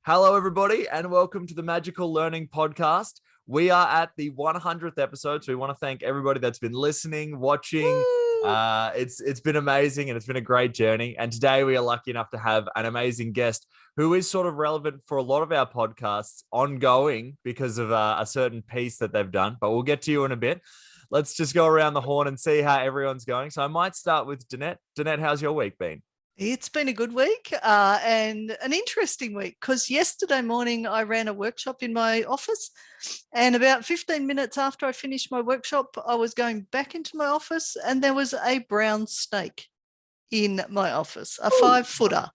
Hello, everybody, and welcome to the Magical Learning Podcast. We are at the 100th episode, so we want to thank everybody that's been listening, watching. It's been amazing, and it's been a great journey. And today we are lucky enough to have an amazing guest who is sort of relevant for a lot of our podcasts ongoing because of a certain piece that they've done. But we'll get to you in a bit. Let's just go around the horn and see how everyone's going. So I might start with Danette. Danette, how's your week been? It's been a good week and an interesting week because yesterday morning I ran a workshop in my office, and about 15 minutes after I finished my workshop, I was going back into my office and there was a brown snake in my office, a 5-footer.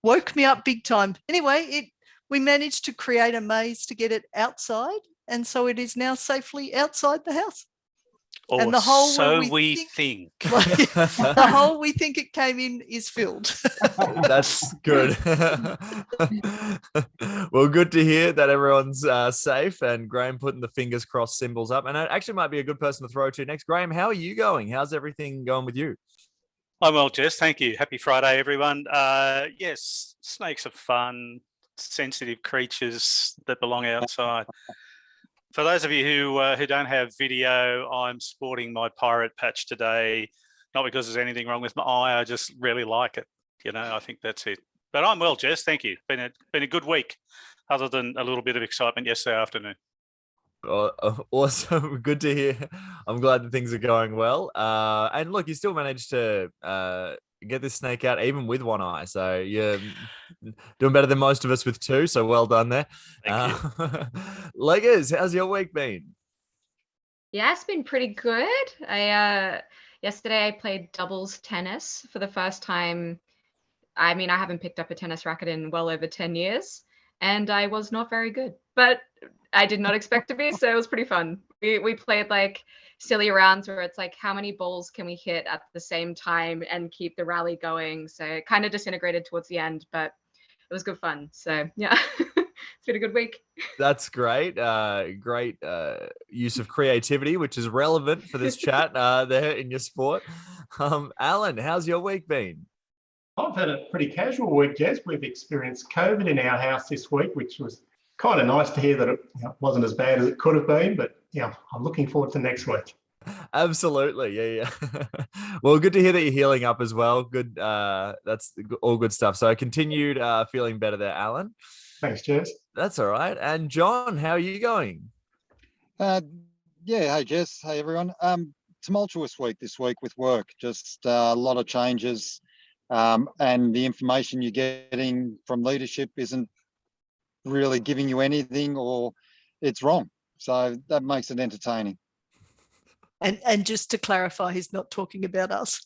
Woke me up big time. Anyway, we managed to create a maze to get it outside, and so it is now safely outside the house. Or and the hole so we think. The hole we think it came in is filled. That's good. Well, good to hear that everyone's safe, and Graham putting the fingers crossed symbols up. And it actually might be a good person to throw to next. Graham, how are you going? How's everything going with you? I'm well, Jess. Thank you. Happy Friday, everyone. Yes, snakes are fun, sensitive creatures that belong outside. For those of you who don't have video, I'm sporting my pirate patch today, not because there's anything wrong with my eye. I just really like it. You know, I think that's it. But I'm well, Jess. Thank you. Been a good week, other than a little bit of excitement yesterday afternoon. Awesome. Good to hear. I'm glad that things are going well. And look, you still managed to get this snake out even with one eye. So you're doing better than most of us with two. So well done there. Thank you. Leggers, how's your week been? Yeah, it's been pretty good. Yesterday I played doubles tennis for the first time. I mean, I haven't picked up a tennis racket in well over 10 years, and I was not very good, but I did not expect to be, so it was pretty fun. We played like silly rounds where it's like, how many balls can we hit at the same time and keep the rally going? So it kind of disintegrated towards the end, but it was good fun. So yeah, it's been a good week. That's great. Great use of creativity, which is relevant for this chat there in your sport. Alan, how's your week been? I've had a pretty casual week, Jez. We've experienced COVID in our house this week, which was kind of nice to hear that it wasn't as bad as it could have been. But yeah, I'm looking forward to next week. Absolutely. Yeah. Well, good to hear that you're healing up as well. Good. That's all good stuff. So I continued feeling better there, Alan. Thanks, Jez. That's all right. And John, how are you going? Yeah. Hey, Jess. Hey, everyone. Tumultuous week this week with work. Just a lot of changes. And the information you're getting from leadership isn't really giving you anything, or it's wrong. So that makes it entertaining. And just to clarify, he's not talking about us.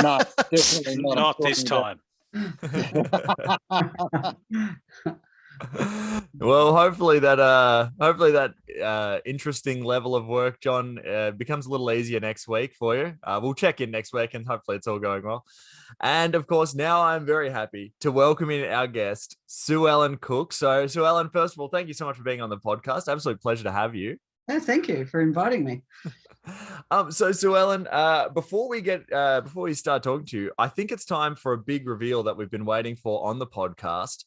No, definitely not. Not this time. Well, hopefully that interesting level of work, John, becomes a little easier next week for you. We'll check in next week, and hopefully it's all going well. And of course, now I'm very happy to welcome in our guest, Suellen Cook. So, Suellen, first of all, thank you so much for being on the podcast. Absolute pleasure to have you. Oh, thank you for inviting me. So Suellen, before we start talking to you, I think it's time for a big reveal that we've been waiting for on the podcast,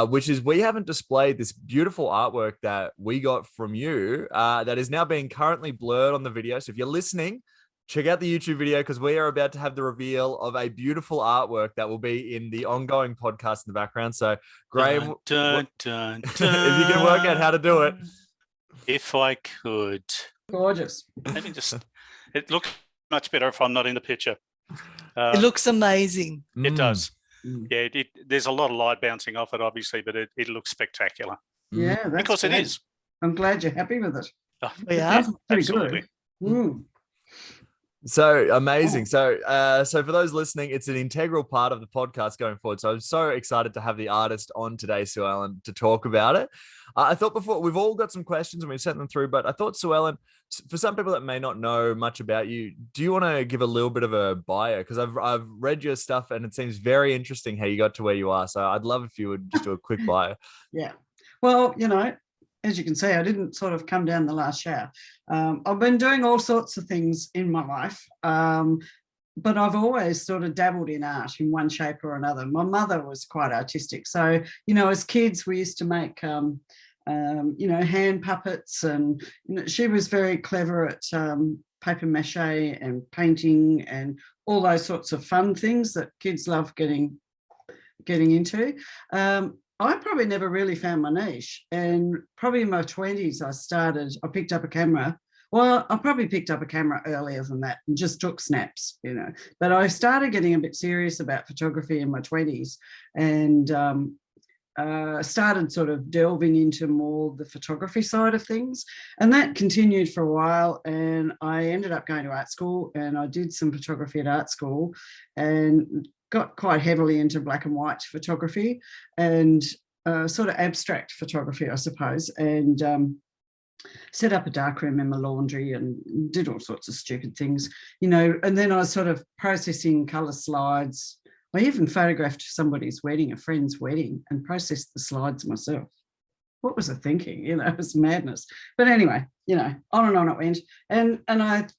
which is we haven't displayed this beautiful artwork that we got from you that is now being currently blurred on the video. So if you're listening, check out the YouTube video, because we are about to have the reveal of a beautiful artwork that will be in the ongoing podcast in the background. So Graham, dun, dun, dun, if you can work out how to do it. If I could. Gorgeous. Let me just, it looks much better if I'm not in the picture. It looks amazing. It does. Yeah, there's a lot of light bouncing off it, obviously, but it looks spectacular. Yeah, that's because great. it is. I'm glad you're happy with it. Oh, Yeah, pretty absolutely. good. So amazing. So for those listening, it's an integral part of the podcast going forward. So I'm so excited to have the artist on today, Suellen, to talk about it. I thought before, we've all got some questions and we've sent them through, but I thought, Suellen, for some people that may not know much about you, do you want to give a little bit of a bio? Because I've read your stuff and it seems very interesting how you got to where you are. So I'd love if you would just do a quick bio. Yeah. Well, as you can see, I didn't sort of come down the last shower. I've been doing all sorts of things in my life. but I've always sort of dabbled in art in one shape or another. My mother was quite artistic. So, you know, as kids, we used to make, you know, hand puppets, and you know, she was very clever at paper mache and painting and all those sorts of fun things that kids love getting into. I probably never really found my niche, and probably in my 20s I picked up a camera. Well, I probably picked up a camera earlier than that and just took snaps, you know. But I started getting a bit serious about photography in my 20s, and started sort of delving into more the photography side of things. And that continued for a while, and I ended up going to art school, and I did some photography at art school and got quite heavily into black and white photography and sort of abstract photography, I suppose, and set up a darkroom in my laundry and did all sorts of stupid things, you know. And then I was sort of processing colour slides. I even photographed somebody's wedding, a friend's wedding, and processed the slides myself. What was I thinking? You know, it was madness. But anyway, you know, on it went. And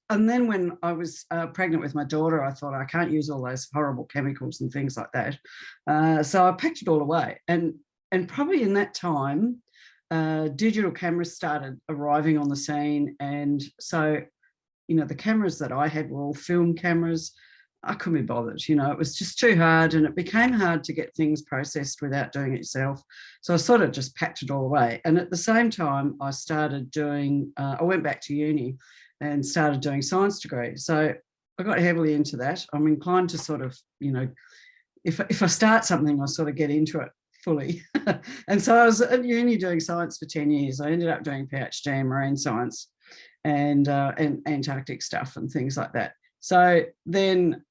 then when I was pregnant with my daughter, I thought, I can't use all those horrible chemicals and things like that. So I packed it all away. And probably in that time, digital cameras started arriving on the scene. And so, you know, the cameras that I had were all film cameras. I couldn't be bothered, you know, it was just too hard, and it became hard to get things processed without doing it yourself. So I sort of just packed it all away. And at the same time, I started doing, I went back to uni and started doing science degree. So I got heavily into that. I'm inclined to sort of, you know, if I start something, I sort of get into it fully. And so I was at uni doing science for 10 years. I ended up doing PhD in marine science and Antarctic stuff and things like that. So then,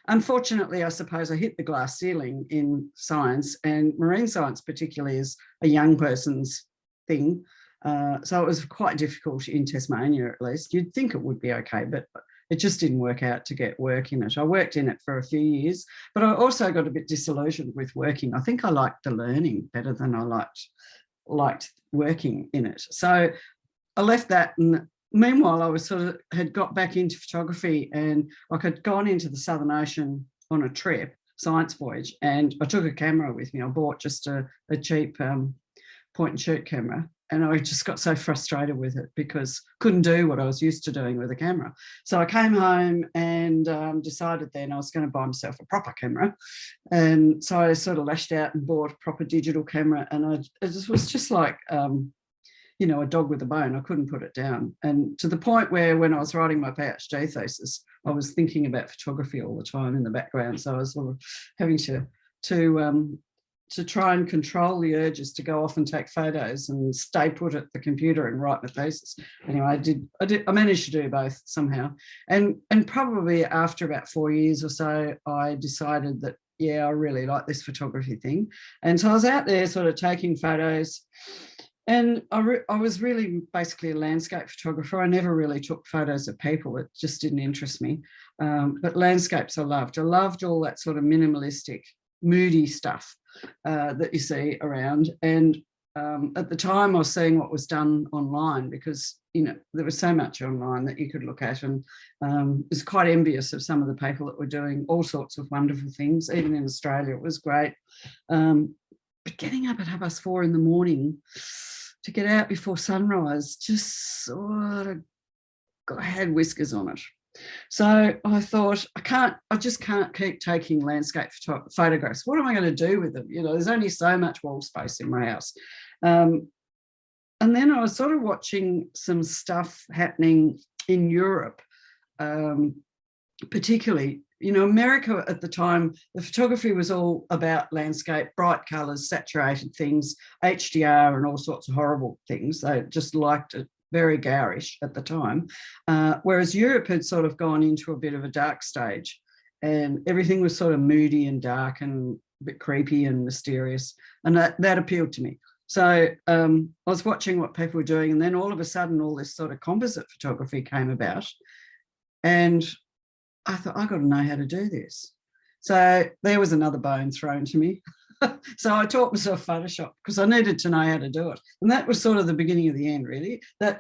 unfortunately, I suppose I hit the glass ceiling in science, and marine science particularly is a young person's thing. So it was quite difficult in Tasmania, at least. You'd think it would be okay, but it just didn't work out to get work in it. I worked in it for a few years, but I also got a bit disillusioned with working. I think I liked the learning better than I liked working in it. So I left that, and meanwhile, I was sort of had got back into photography, and I had gone into the Southern Ocean on a trip, science voyage, and I took a camera with me. I bought just a cheap point and shoot camera, and I just got so frustrated with it because I couldn't do what I was used to doing with a camera. So I came home and decided then I was going to buy myself a proper camera. And so I sort of lashed out and bought a proper digital camera, and it was just like, you know, a dog with a bone. I couldn't put it down. And to the point where when I was writing my PhD thesis, I was thinking about photography all the time in the background. So I was sort of having to try and control the urges to go off and take photos and stay put at the computer and write my thesis. Anyway, I managed to do both somehow. And probably after about 4 years or so, I decided that, yeah, I really like this photography thing. And so I was out there sort of taking photos. And I was really basically a landscape photographer. I never really took photos of people. It just didn't interest me. But landscapes I loved. I loved all that sort of minimalistic, moody stuff that you see around. And at the time I was seeing what was done online, because, you know, there was so much online that you could look at, and was quite envious of some of the people that were doing all sorts of wonderful things. Even in Australia, it was great. But getting up at 4:30 in the morning to get out before sunrise just sort of had whiskers on it. So I thought, I just can't keep taking landscape photographs. What am I going to do with them? You know, there's only so much wall space in my house. And then I was sort of watching some stuff happening in Europe, particularly, you know, America at the time, the photography was all about landscape, bright colours, saturated things, HDR and all sorts of horrible things. They just liked it, very garish at the time. Whereas Europe had sort of gone into a bit of a dark stage, and everything was sort of moody and dark and a bit creepy and mysterious. And that appealed to me. So I was watching what people were doing, and then all of a sudden all this sort of composite photography came about. And I thought, I've got to know how to do this. So there was another bone thrown to me. So I taught myself Photoshop because I needed to know how to do it. And that was sort of the beginning of the end, really. That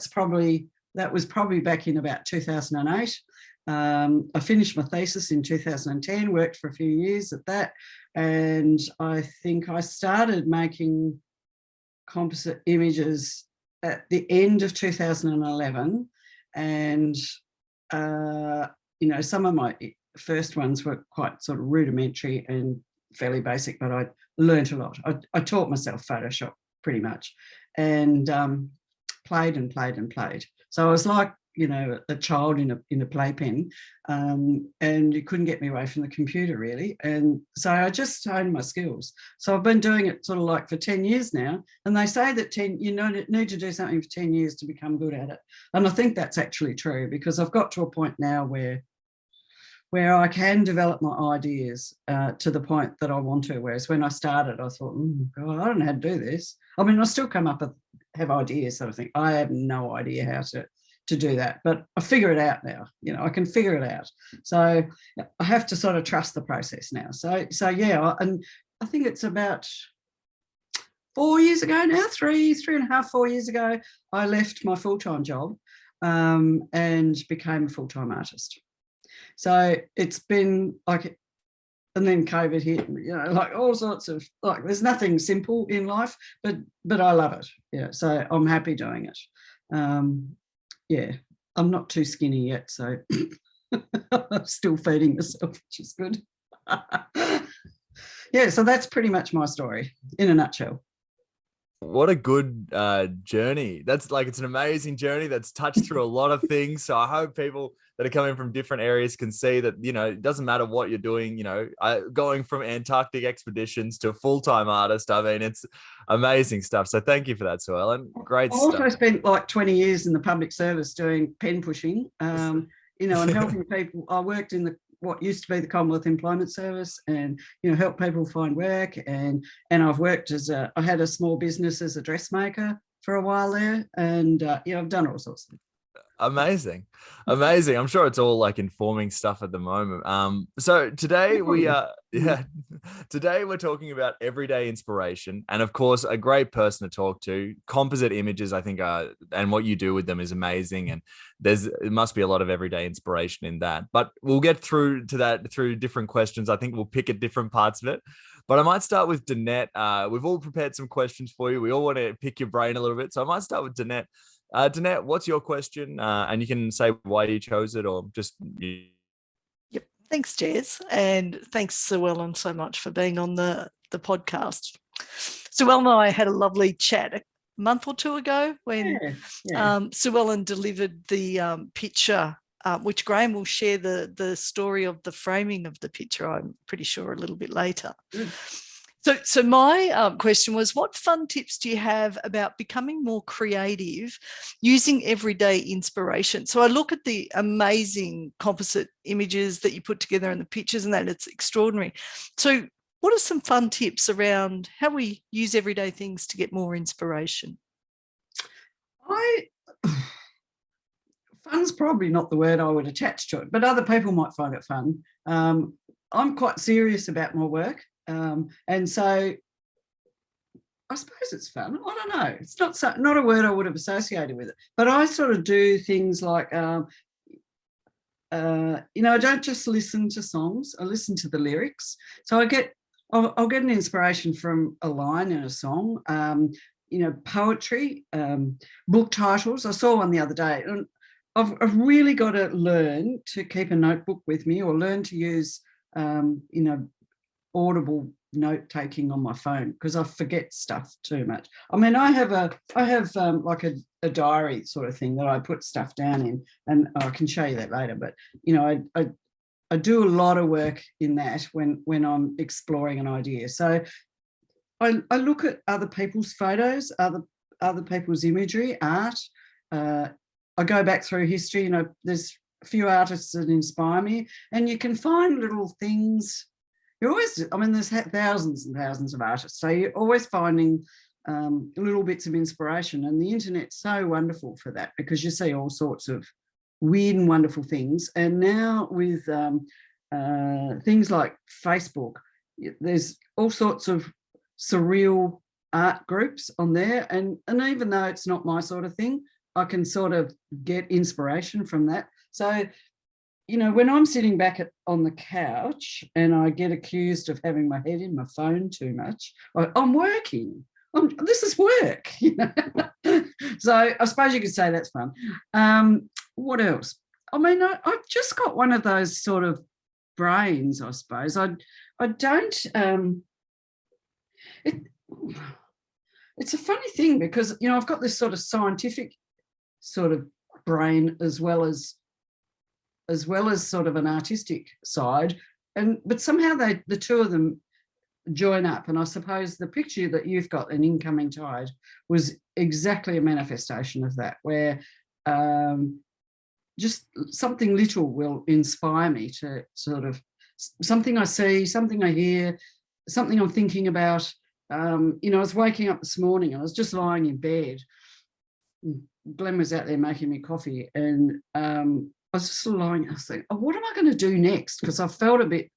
was probably back in about 2008. I finished my thesis in 2010, worked for a few years at that, and I think I started making composite images at the end of 2011, and some of my first ones were quite sort of rudimentary and fairly basic, but I learnt a lot. I taught myself Photoshop pretty much, and played and played and played. So I was like, a child in a playpen, and you couldn't get me away from the computer really. And so I just honed my skills. So I've been doing it sort of like for 10 years now. And they say that you need to do something for 10 years to become good at it. And I think that's actually true, because I've got to a point now where I can develop my ideas to the point that I want to. Whereas when I started, I thought, God, I don't know how to do this. I mean, I still come up and have ideas that I think I have no idea how to do that, but I figure it out now. I can figure it out. So I have to sort of trust the process now. So yeah, and I think it's about 4 years ago now, 3.5, 4 years ago, I left my full-time job and became a full-time artist. So it's been like, and then COVID hit, like all sorts of, like, there's nothing simple in life, but I love it. Yeah, so I'm happy doing it. Yeah, I'm not too skinny yet, so I'm still feeding myself, which is good. Yeah, so that's pretty much my story in a nutshell. What a good journey. It's an amazing journey that's touched through a lot of things. So I hope people that are coming from different areas can see that, it doesn't matter what you're doing, going from Antarctic expeditions to a full-time artist. I mean, it's amazing stuff. So thank you for that, Suellen. Great stuff. I also spent like 20 years in the public service doing pen pushing, and helping people. I worked in what used to be the Commonwealth Employment Service, and help people find work, and I've worked I had a small business as a dressmaker for a while there, and I've done all sorts of things. Amazing. I'm sure it's all like informing stuff at the moment. So today today we're talking about everyday inspiration, and of course a great person to talk to. Composite images, I think, and what you do with them is amazing, and it must be a lot of everyday inspiration in that. But we'll get through to that through different questions. I think we'll pick at different parts of it. But I might start with Danette. We've all prepared some questions for you. We all want to pick your brain a little bit, so I might start with Danette. Danette, what's your question? And you can say why you chose it, or just... Yep. Thanks, Jez. And thanks, Suellen, so much for being on the podcast. Suellen and I had a lovely chat a month or two ago when Suellen delivered the picture, which Graham will share the story of the framing of the picture, I'm pretty sure, a little bit later. Mm. So my question was, what fun tips do you have about becoming more creative using everyday inspiration? So I look at the amazing composite images that you put together and the pictures and that, it's extraordinary. So what are some fun tips around how we use everyday things to get more inspiration? Fun's probably not the word I would attach to it, but other people might find it fun. I'm quite serious about my work. And so I suppose it's fun. I don't know. It's not a word I would have associated with it, but I sort of do things like, I don't just listen to songs. I listen to the lyrics. So I'll get an inspiration from a line in a song, poetry, book titles. I saw one the other day, and I've really got to learn to keep a notebook with me, or learn to use, audible note taking on my phone, because I forget stuff too much. I mean, I have like a diary sort of thing that I put stuff down in, and I can show you that later. But I do a lot of work in that when I'm exploring an idea. So I look at other people's photos, other people's imagery, art. I go back through history. There's a few artists that inspire me, and you can find little things. There's thousands and thousands of artists, so you're always finding little bits of inspiration, and the internet's so wonderful for that, because you see all sorts of weird and wonderful things. And now with things like Facebook, there's all sorts of surreal art groups on there, and even though it's not my sort of thing, I can sort of get inspiration from that. So when I'm sitting back on the couch and I get accused of having my head in my phone too much, I'm working. This is work. So I suppose you could say that's fun. What else? I mean, I've just got one of those sort of brains, I suppose. I don't. It's a funny thing because I've got this sort of scientific sort of brain as well as sort of an artistic side, but somehow the two of them join up. And I suppose the picture that you've got, An Incoming Tide, was exactly a manifestation of that, where just something little will inspire me to sort of something I see, something I hear, something I'm thinking about. I was waking up this morning and I was just lying in bed. Glenn was out there making me coffee, and I was just sort of lying. I was thinking, what am I going to do next? Because I felt a bit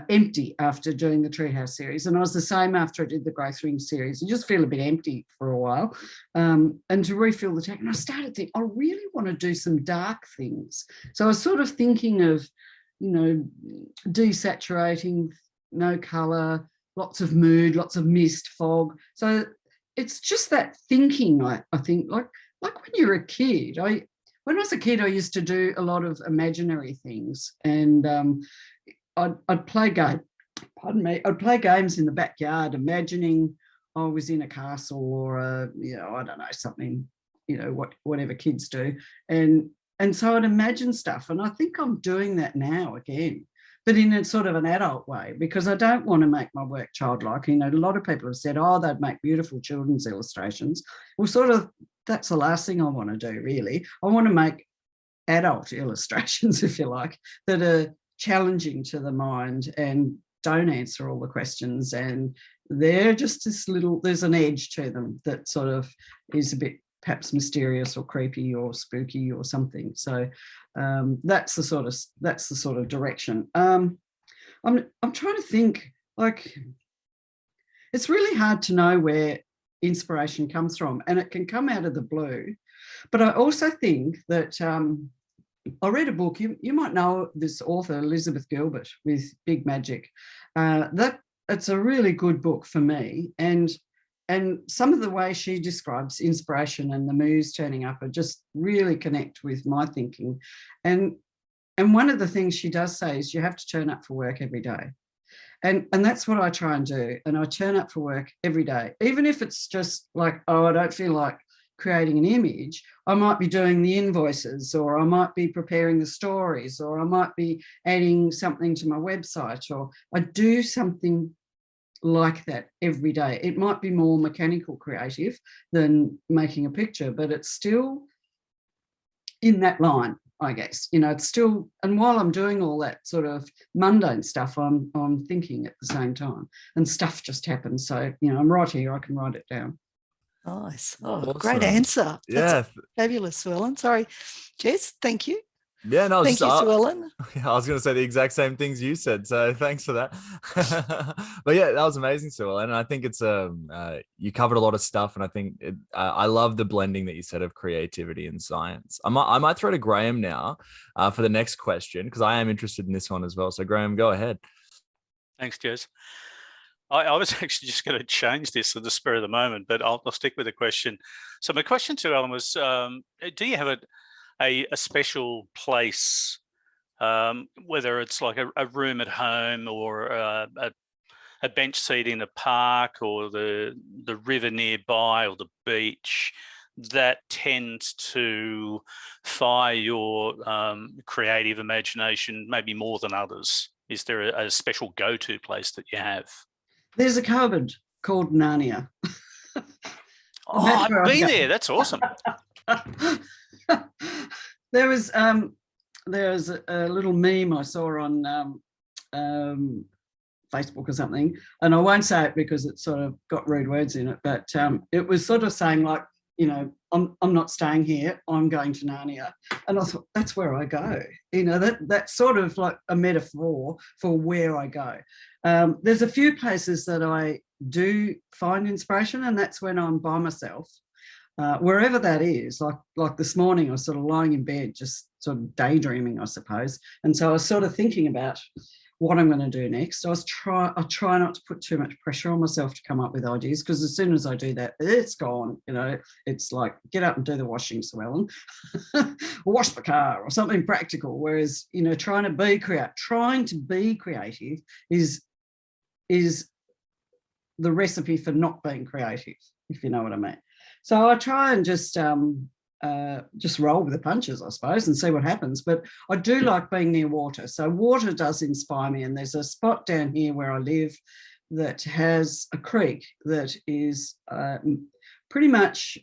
empty after doing the Treehouse series, and I was the same after I did the Growth Ring series. You just feel a bit empty for a while, and to refill the tank. And I started thinking, I really want to do some dark things. So I was sort of thinking of, desaturating, no colour, lots of mood, lots of mist, fog. So it's just that thinking. I think like when you're a kid, when I was a kid, I used to do a lot of imaginary things, and I'd play games in the backyard, imagining I was in a castle or I don't know, something, whatever kids do, and so I'd imagine stuff, and I think I'm doing that now again, but in a sort of an adult way, because I don't want to make my work childlike. A lot of people have said, they'd make beautiful children's illustrations. Well, sort of, that's the last thing I want to do, really. I want to make adult illustrations, if you like, that are challenging to the mind and don't answer all the questions, and they're just there's an edge to them that sort of is a bit perhaps mysterious or creepy or spooky or something. So that's the sort of direction. I'm trying to think, like, it's really hard to know where inspiration comes from, and it can come out of the blue. But I also think that I read a book, you might know this author, Elizabeth Gilbert, with Big Magic. It's a really good book for me, and some of the way she describes inspiration and the moves turning up are just really connect with my thinking. And one of the things she does say is you have to turn up for work every day. And that's what I try and do. And I turn up for work every day, even if it's just like, I don't feel like creating an image. I might be doing the invoices, or I might be preparing the stories, or I might be adding something to my website, or I do something like that every day. It might be more mechanical creative than making a picture, but it's still in that line, I guess. It's still, and while I'm doing all that sort of mundane stuff, I'm thinking at the same time, and stuff just happens. So, I'm right here, I can write it down. Nice. Awesome. Great answer. Yeah. That's fabulous, Suellen. Sorry, Jess, thank you. Yeah, no, thank you, Suellen. I was going to say the exact same things you said, so thanks for that. But yeah, that was amazing, Suellen. And I think it's you covered a lot of stuff, and I think I love the blending that you said of creativity and science. I might throw to Graham now for the next question, because I am interested in this one as well. So Graham, go ahead. Thanks, Jez. I was actually just going to change this in the spur of the moment, but I'll stick with the question. So my question to Ellen was, do you have a special place, whether it's like a room at home, or a bench seat in a park, or the river nearby, or the beach, that tends to fire your creative imagination maybe more than others? Is there a special go-to place that you have? There's a cupboard called Narnia. I've been there. That's awesome. There was a little meme I saw on Facebook or something, and I won't say it because it sort of got rude words in it, but it was sort of saying, like, I'm not staying here, I'm going to Narnia. And I thought, that's where I go. That's sort of like a metaphor for where I go. There's a few places that I do find inspiration, and that's when I'm by myself. wherever that is. Like this morning, I was sort of lying in bed, just sort of daydreaming, I suppose. And so I was sort of thinking about what I'm going to do next. I try not to put too much pressure on myself to come up with ideas, because as soon as I do that, it's gone. You know, it's like, get up and do the washing, Suellen, wash the car or something practical. Whereas, you know, trying to be creative is the recipe for not being creative, if you know what I mean. So I try and just roll with the punches, I suppose, and see what happens. But I do like being near water. So water does inspire me. And there's a spot down here where I live that has a creek that is pretty much,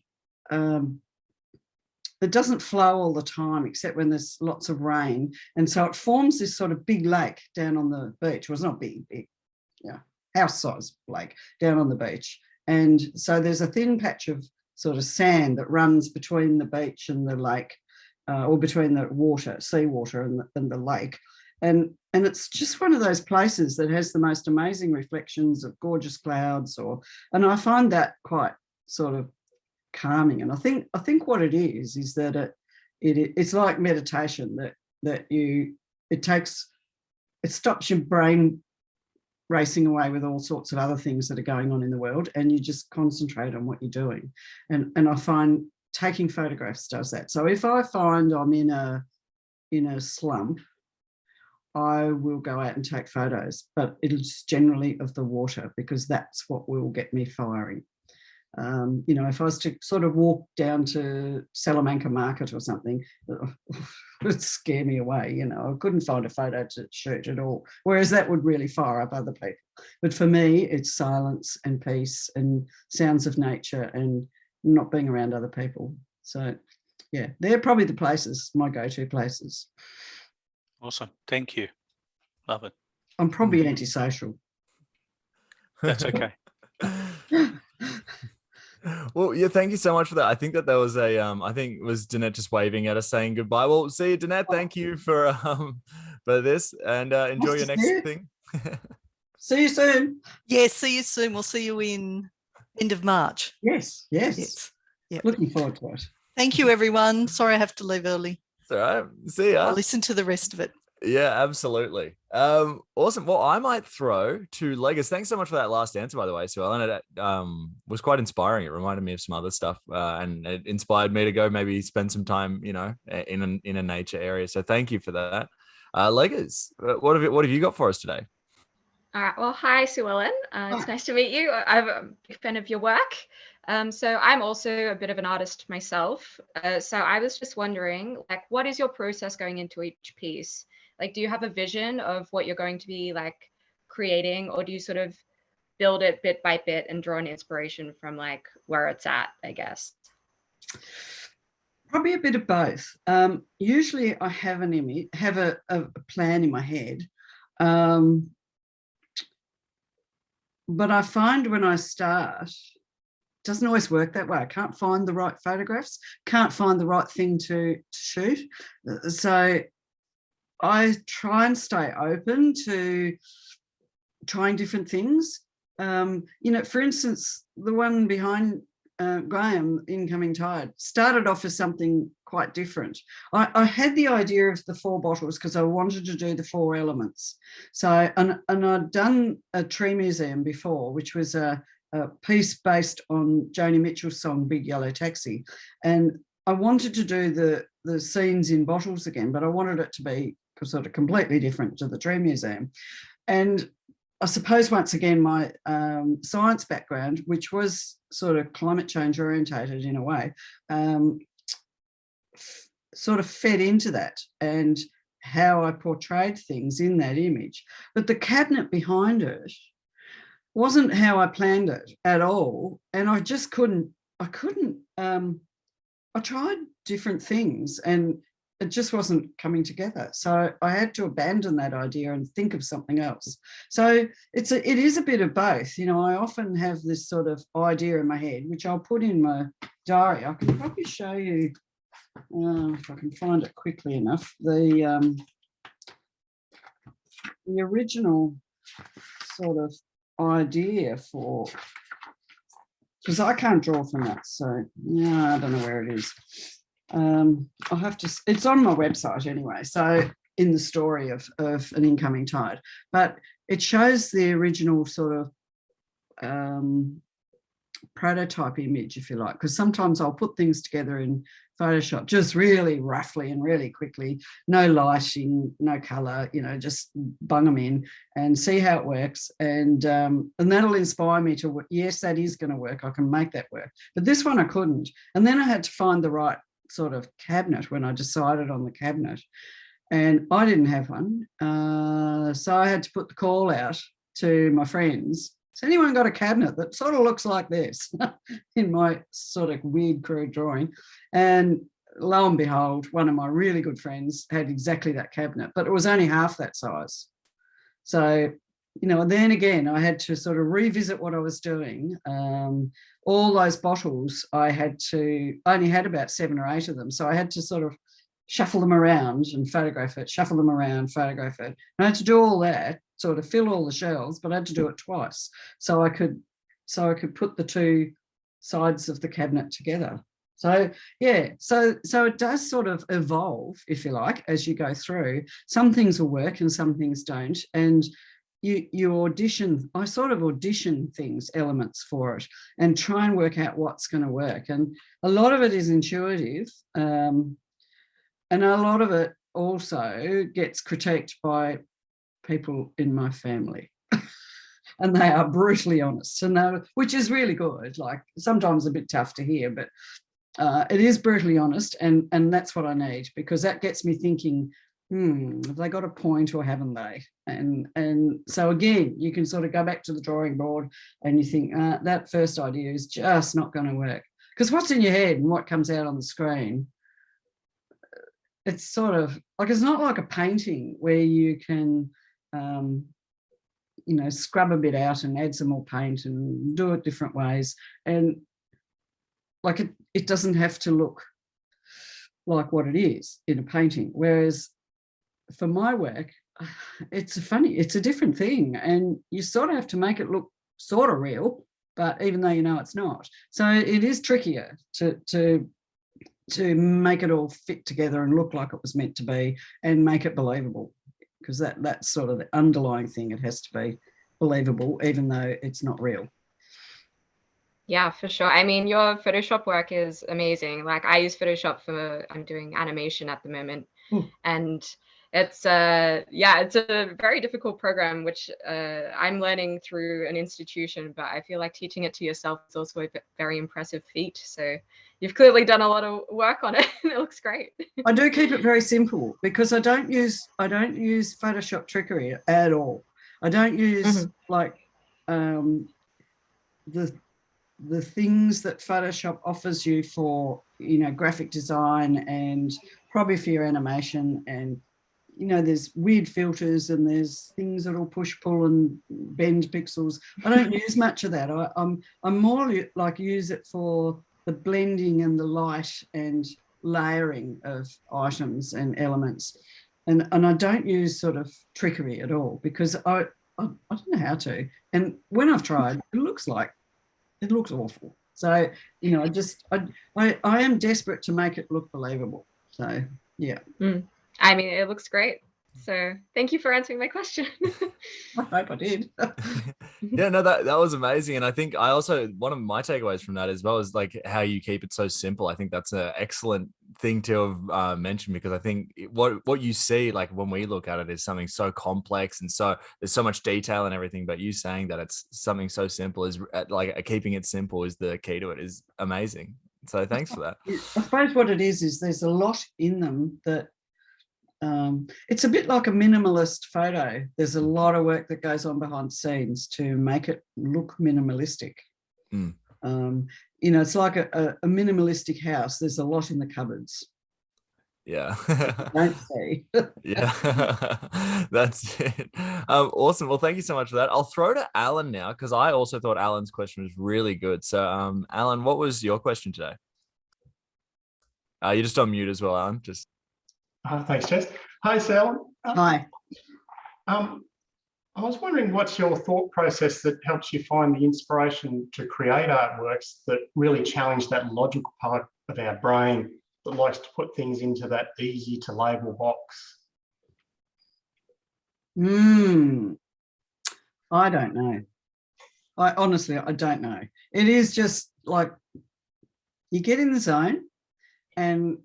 it doesn't flow all the time, except when there's lots of rain. And so it forms this sort of big lake down on the beach. Well, it's not big, yeah, house-sized lake down on the beach. And so there's a thin patch of sort of sand that runs between the beach and the lake, or between the water, seawater and the lake. And it's just one of those places that has the most amazing reflections of gorgeous clouds, and I find that quite sort of calming. And I think what it is that it's like meditation, that it stops your brain racing away with all sorts of other things that are going on in the world, and you just concentrate on what you're doing. And I find taking photographs does that. So if I find I'm in a slump, I will go out and take photos, but it's generally of the water, because that's what will get me firing. You know, if I was to sort of walk down to Salamanca Market or something, it would scare me away. You know, I couldn't find a photo to shoot at all, whereas that would really fire up other people. But for me, it's silence and peace and sounds of nature and not being around other people. So, yeah, they're probably the places, my go-to places. Awesome. Thank you. Love it. I'm probably antisocial. That's okay. Well, yeah, thank you so much for that. I think that there was I think it was Danette just waving at us saying goodbye. Well, see you, Danette. Thank you for this, and enjoy your next thing. See you soon. Yeah, see you soon. We'll see you in end of March. Yes. Yeah. Looking forward to it. Thank you, everyone. Sorry I have to leave early. It's all right. See ya. I'll listen to the rest of it. Yeah, absolutely. Awesome. Well, I might throw to Legos. Thanks so much for that last answer, by the way, Suellen. It was quite inspiring. It reminded me of some other stuff, and it inspired me to go maybe spend some time, you know, in a nature area. So thank you for that. Legos, what have you got for us today? All right. Well, hi, Suellen. It's nice to meet you. I'm a big fan of your work. So I'm also a bit of an artist myself. So I was just wondering, like, what is your process going into each piece? Like, do you have a vision of what you're going to be like creating, or do you sort of build it bit by bit and draw an inspiration from like where it's at, I guess? Probably a bit of both. Usually I have an image, have a plan in my head. But I find when I start, it doesn't always work that way. I can't find the right photographs, can't find the right thing to shoot. So I try and stay open to trying different things. You know, for instance, the one behind Graham, Incoming Tide, started off as something quite different. I had the idea of the 4 bottles because I wanted to do the 4 elements. So, and I'd done a tree museum before, which was a piece based on Joni Mitchell's song Big Yellow Taxi. And I wanted to do the scenes in bottles again, but I wanted it to be sort of completely different to the tree museum. And I suppose once again, my science background, which was sort of climate change orientated in a way, sort of fed into that and how I portrayed things in that image. But the cabinet behind it wasn't how I planned it at all. And I just couldn't, I tried different things and it just wasn't coming together. So I had to abandon that idea and think of something else. So it is a bit of both. You know, I often have this sort of idea in my head, which I'll put in my diary. I can probably show you, if I can find it quickly enough, the original sort of idea for because I can't draw from that. So yeah, I don't know where it is. I'll have to. It's on my website anyway. So in the story of an incoming tide, but it shows the original sort of prototype image, if you like, because sometimes I'll put things together in Photoshop just really roughly and really quickly, no lighting, no color, just bung them in and see how it works, and that'll inspire me to, yes, that is going to work, I can make that work. But this one I couldn't, and then I had to find the right sort of cabinet when I decided on the cabinet, and I didn't have one, so I had to put the call out to my friends. Has anyone got a cabinet that sort of looks like this in my sort of weird crude drawing? And lo and behold, one of my really good friends had exactly that cabinet, but it was only half that size. So, then again, I had to sort of revisit what I was doing. All those bottles, I only had about 7 or 8 of them. So I had to sort of shuffle them around and photograph it, shuffle them around, photograph it. And I had to do all that, sort of fill all the shells, but I had to do it twice. So I could put the two sides of the cabinet together. So yeah, so it does sort of evolve, if you like, as you go through. Some things will work and some things don't. And you audition, I sort of audition things, elements for it, and try and work out what's going to work. And a lot of it is intuitive. And a lot of it also gets critiqued by people in my family. And they are brutally honest, which is really good. Like, sometimes a bit tough to hear, but it is brutally honest, and that's what I need, because that gets me thinking, have they got a point or haven't they? And so again, you can sort of go back to the drawing board and you think, that first idea is just not going to work. Because what's in your head and what comes out on the screen, it's sort of like, it's not like a painting where you can scrub a bit out and add some more paint and do it different ways, and like it doesn't have to look like what it is in a painting. Whereas for my work, it's a different thing, and you sort of have to make it look sort of real, but even though it's not. So it is trickier to make it all fit together and look like it was meant to be and make it believable, because that's sort of the underlying thing. It has to be believable, even though it's not real. Yeah, for sure. I mean, your Photoshop work is amazing. Like, I use Photoshop I'm doing animation at the moment. And it's it's a very difficult program, which I'm learning through an institution, but I feel like teaching it to yourself is also a very impressive feat. So you've clearly done a lot of work on it. It looks great. I do keep it very simple, because I don't use Photoshop trickery at all. I don't use the things that Photoshop offers you for, graphic design and probably for your animation. And, there's weird filters and there's things that'll push, pull and bend pixels. I don't use much of that. I'm more like use it for the blending and the light and layering of items and elements. And I don't use sort of trickery at all, because I don't know how to. And when I've tried, it looks awful. So, I am desperate to make it look believable. So, yeah. I mean, it looks great. So thank you for answering my question. I hope I did. Yeah, no, that was amazing. And I think one of my takeaways from that as well is like how you keep it so simple. I think that's an excellent thing to have mentioned, because I think what you see, like when we look at it, is something so complex and so there's so much detail and everything, but you saying that it's something so simple is like keeping it simple is the key to it is amazing. So thanks for that. I suppose what it is there's a lot in them that it's a bit like a minimalist photo. There's a lot of work that goes on behind the scenes to make it look minimalistic. It's like a minimalistic house. There's a lot in the cupboards. Yeah. Don't see. Yeah. That's it. Awesome. Well, thank you so much for that. I'll throw to Alan now, because I also thought Alan's question was really good. So Alan, what was your question today? You're just on mute as well, Alan. Just Thanks, Jess. Hi, Sal. Hi. I was wondering what's your thought process that helps you find the inspiration to create artworks that really challenge that logical part of our brain that likes to put things into that easy to label box? I don't know. I honestly don't know. It is just like you get in the zone, and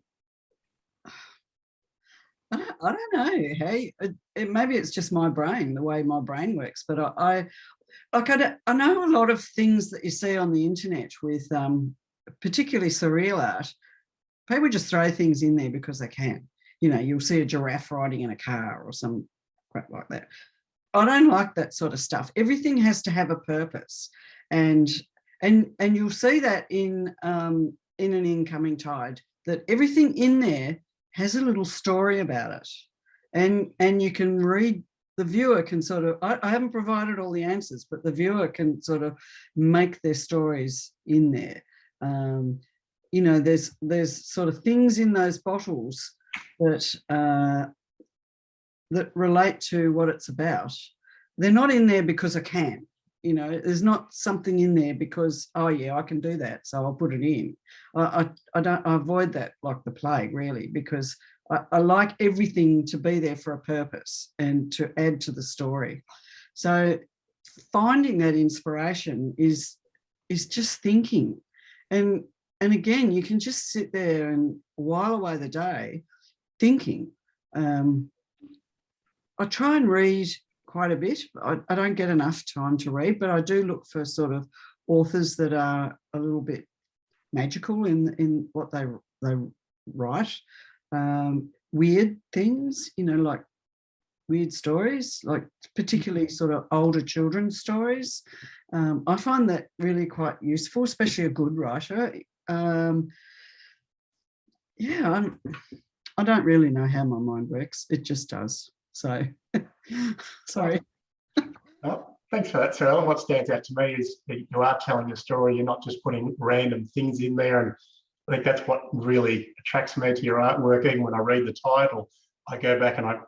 I don't know. Hey, maybe it's just my brain, the way my brain works. But I know a lot of things that you see on the internet with particularly surreal art. People just throw things in there because they can. You'll see a giraffe riding in a car or some crap like that. I don't like that sort of stuff. Everything has to have a purpose, and you'll see that in an incoming tide, that everything in there has a little story about it, and you can read. The viewer can sort of. I haven't provided all the answers, but the viewer can sort of make their stories in there. There's sort of things in those bottles that relate to what it's about. They're not in there because I can. There's not something in there because, oh yeah, I can do that, so I'll put it in. I avoid that like the plague, really, because I like everything to be there for a purpose and to add to the story. So finding that inspiration is just thinking. And again, you can just sit there and while away the day thinking. I try and read quite a bit. I don't get enough time to read, but I do look for sort of authors that are a little bit magical in what they write. Weird things, like weird stories, like particularly sort of older children's stories. I find that really quite useful, especially a good writer. I don't really know how my mind works. It just does. So, sorry. Oh, thanks for that, Suellen. What stands out to me is that you are telling a story. You're not just putting random things in there. And I think that's what really attracts me to your artwork. Even when I read the title, I go back and I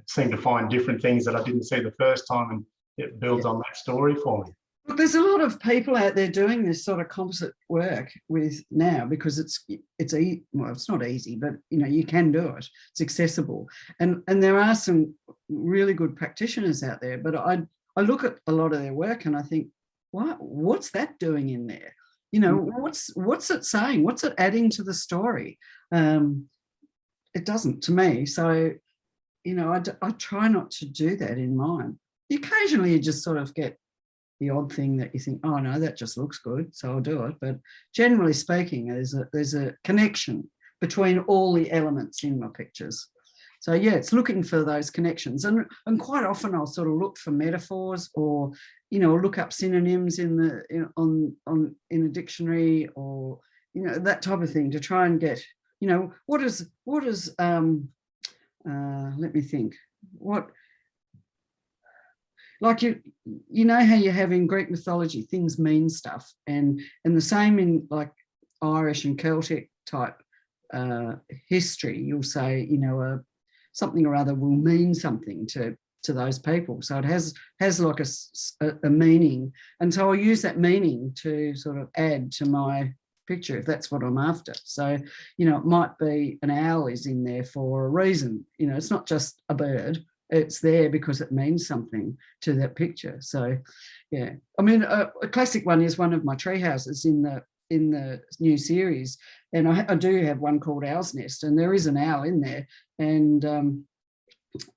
seem to find different things that I didn't see the first time, and it builds on that story for me. But there's a lot of people out there doing this sort of composite work with now, because it's not easy, but you can do it. It's accessible, and there are some really good practitioners out there. But I look at a lot of their work and I think, what's that doing in there? What's it saying? What's it adding to the story? It doesn't to me. So, I try not to do that in mine. Occasionally, you just sort of get the odd thing that you think, oh no, that just looks good, so I'll do it. But generally speaking, there's a connection between all the elements in my pictures. So yeah, it's looking for those connections, and quite often I'll sort of look for metaphors, or look up synonyms in a dictionary, or that type of thing, to try and get what is let me think, what. Like how you have in Greek mythology, things mean stuff, and the same in like Irish and Celtic type history. You'll say something or other will mean something to those people, so it has like a meaning, and so I'll use that meaning to sort of add to my picture if that's what I'm after. So it might be an owl is in there for a reason. It's not just a bird. It's there because it means something to that picture. So, yeah. I mean, a classic one is one of my tree houses in the new series, and I do have one called Owl's Nest, and there is an owl in there, and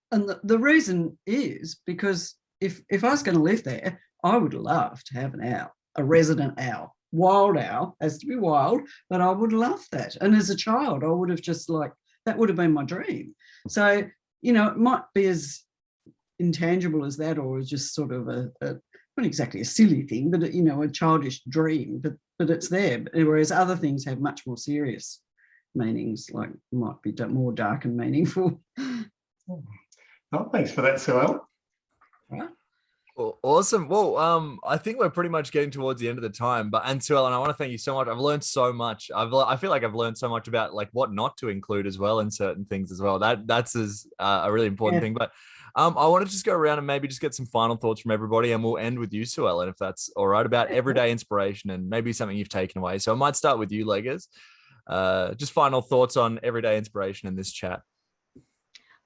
the reason is because if I was going to live there, I would love to have an owl, a resident owl. Wild owl has to be wild, but I would love that. And as a child, I would have just that would have been my dream. So. It might be as intangible as that, or just sort of not exactly a silly thing, but a childish dream. But it's there. Whereas other things have much more serious meanings, like might be more dark and meaningful. Oh, thanks for that, Suellen. Right. Well, awesome. Well, I think we're pretty much getting towards the end of the time. And Suellen, I want to thank you so much. I've learned so much. I feel like I've learned so much about like what not to include as well in certain things as well. That's a really important thing. But I want to just go around and maybe just get some final thoughts from everybody, and we'll end with you, Suellen, if that's all right, about everyday inspiration and maybe something you've taken away. So I might start with you, Leggers. Just final thoughts on everyday inspiration in this chat.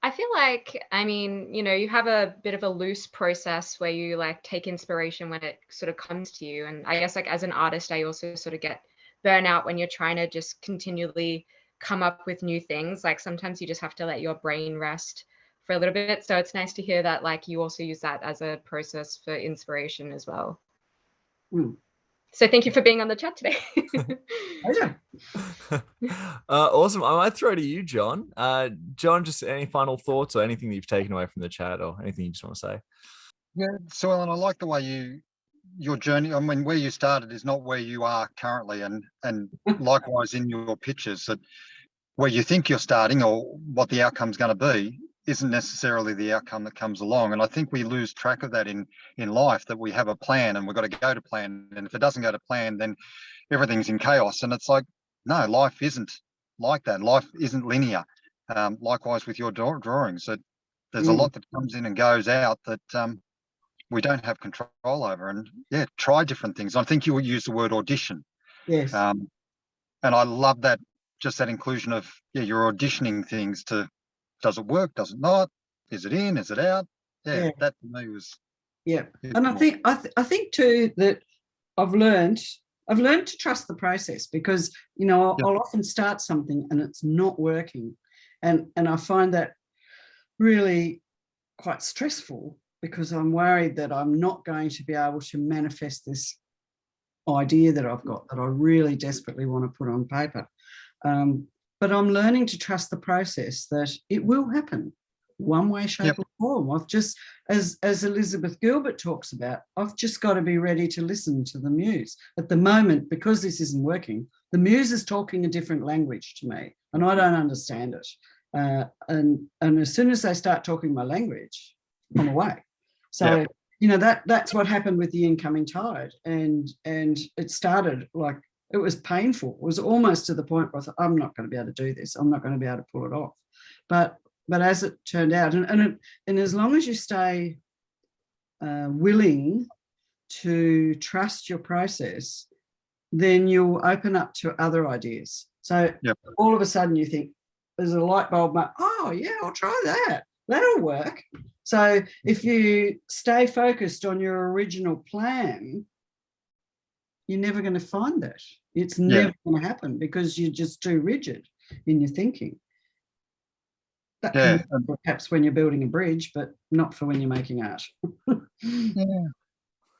I feel like, I mean, you have a bit of a loose process where you like take inspiration when it sort of comes to you. And I guess like as an artist, I also sort of get burnout when you're trying to just continually come up with new things. Like sometimes you just have to let your brain rest for a little bit. So it's nice to hear that like you also use that as a process for inspiration as well. Mm. So thank you for being on the chat today. Awesome. I might throw to you, John. John, just any final thoughts or anything that you've taken away from the chat or anything you just want to say? Yeah, so Ellen, I like the way your journey, I mean, where you started is not where you are currently, and likewise in your pictures, that where you think you're starting or what the outcome's going to be isn't necessarily the outcome that comes along. And I think we lose track of that in life, that we have a plan and we've got to go to plan. And if it doesn't go to plan, then everything's in chaos. And it's like, no, life isn't like that. Life isn't linear. Likewise with your drawings, that there's a lot that comes in and goes out that we don't have control over. And yeah, try different things. I think you would use the word audition. Yes. And I love that, just that inclusion of, yeah, you're auditioning things to, does it work? Does it not? Is it in? Is it out? Yeah. That to me was. Yeah. And I think too that I've learned to trust the process, because, I'll often start something and it's not working. And I find that really quite stressful, because I'm worried that I'm not going to be able to manifest this idea that I've got, that I really desperately want to put on paper. But I'm learning to trust the process, that it will happen one way, shape or form. I've just, as Elizabeth Gilbert talks about, I've just got to be ready to listen to the muse. At the moment, because this isn't working, the muse is talking a different language to me and I don't understand it. And as soon as they start talking my language, I'm away. So, that's what happened with the incoming tide. And it started like, it was painful. It was almost to the point where I thought, I'm not going to be able to do this. I'm not going to be able to pull it off. But as it turned out, and as long as you stay willing to trust your process, then you'll open up to other ideas. So all of a sudden you think, there's a light bulb, oh yeah, I'll try that. That'll work. So if you stay focused on your original plan, you're never going to find that. It's never going to happen, because you're just too rigid in your thinking. That can be perhaps when you're building a bridge, but not for when you're making art.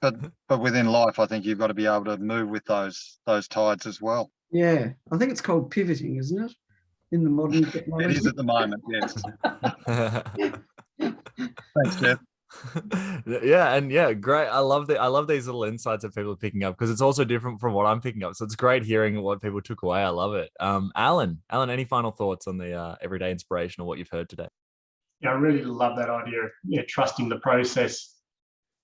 But within life, I think you've got to be able to move with those tides as well. Yeah, I think it's called pivoting, isn't it? In the modern technology. It is at the moment, yes. Thanks, Jeff. Great. I love these little insights that people are picking up, because it's also different from what I'm picking up. So it's great hearing what people took away. I love it. Alan, any final thoughts on the everyday inspiration or what you've heard today? Yeah, I really love that idea of trusting the process,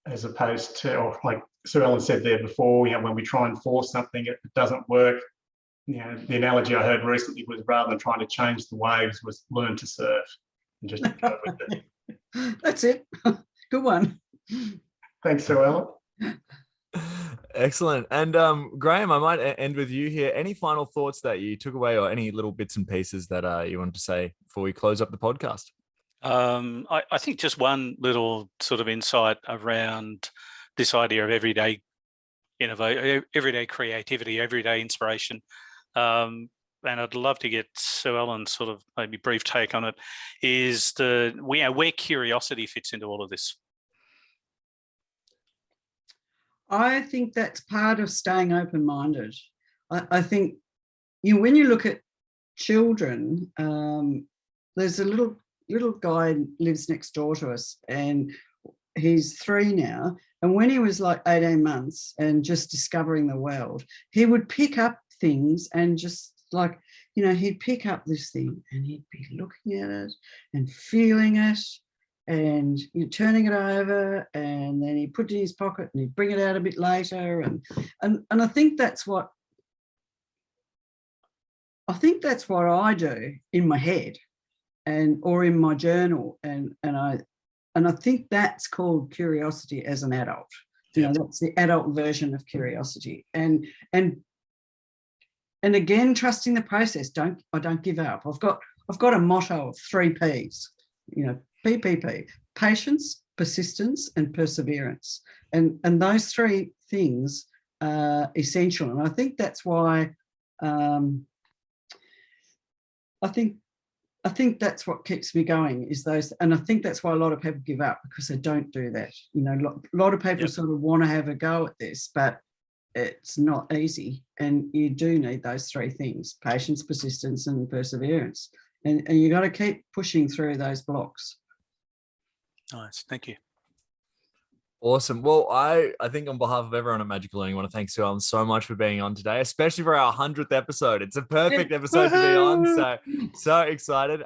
as opposed to, or like Suellen said there before, when we try and force something, it doesn't work. The analogy I heard recently was, rather than trying to change the waves, was learn to surf and just go with it. That's it. Good one. Thanks, Suellen. Excellent. And Graham, I might end with you here. Any final thoughts that you took away, or any little bits and pieces that you wanted to say before we close up the podcast? I think just one little sort of insight around this idea of everyday everyday creativity, everyday inspiration. And I'd love to get Suellen's sort of maybe brief take on it, is where curiosity fits into all of this. I think that's part of staying open-minded. I think, when you look at children, there's a little guy lives next door to us, and he's 3 now. And when he was like 18 months and just discovering the world, he would pick up things and just like, he'd pick up this thing and he'd be looking at it and feeling it and turning it over, and then he'd put it in his pocket and he'd bring it out a bit later. And I think that's what I do in my head or in my journal. And and I think that's called curiosity as an adult. You know, that's the adult version of curiosity. And again, trusting the process. I don't give up. I've got a motto of 3 P's, you know, PPP: patience, persistence, and perseverance. And those 3 things are essential. And I think that's why I think that's what keeps me going, is those, and I think that's why a lot of people give up, because they don't do that. You know, a lot of people sort of want to have a go at this, but it's not easy. And you do need those 3 things: patience, persistence, and perseverance. And you got to keep pushing through those blocks. Nice, thank you. Awesome. Well, I think on behalf of everyone at Magical Learning, I want to thank Suellen so much for being on today, especially for our 100th episode. It's a perfect episode to be on. So excited.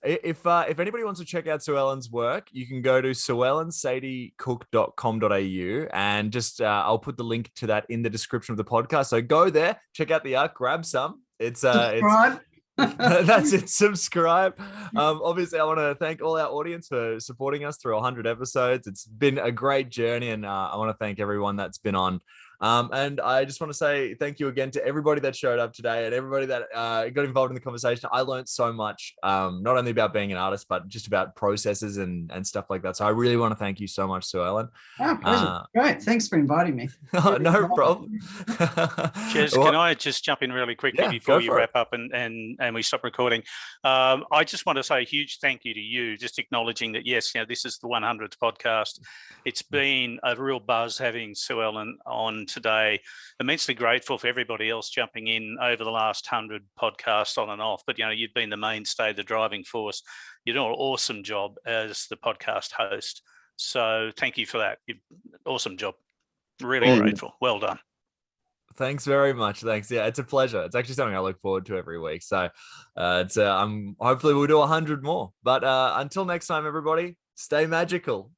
If anybody wants to check out Suellen's work, you can go to suellensadiecook.com.au, and just I'll put the link to that in the description of the podcast. So go there, check out the art, grab some. Subscribe. That's it. Subscribe. Obviously, I want to thank all our audience for supporting us through 100 episodes. It's been a great journey, and I want to thank everyone that's been on. And I just want to say thank you again to everybody that showed up today and everybody that got involved in the conversation. I learned so much, not only about being an artist, but just about processes and stuff like that. So I really want to thank you so much, Suellen. Oh, pleasure. Great. Thanks for inviting me. No problem. Jez, can I just jump in really quickly before you wrap up and we stop recording? I just want to say a huge thank you to you, just acknowledging that, yes, you know, this is the 100th podcast. It's been a real buzz having Suellen on today. Immensely grateful for everybody else jumping in over the last 100 podcasts on and off. But, you know, you've been the mainstay, the driving force. You do an awesome job as the podcast host. So thank you for that. Awesome job. Really grateful. Well done. Thanks very much. Thanks. Yeah, it's a pleasure. It's actually something I look forward to every week. So hopefully we'll do 100 more. But until next time, everybody, stay magical.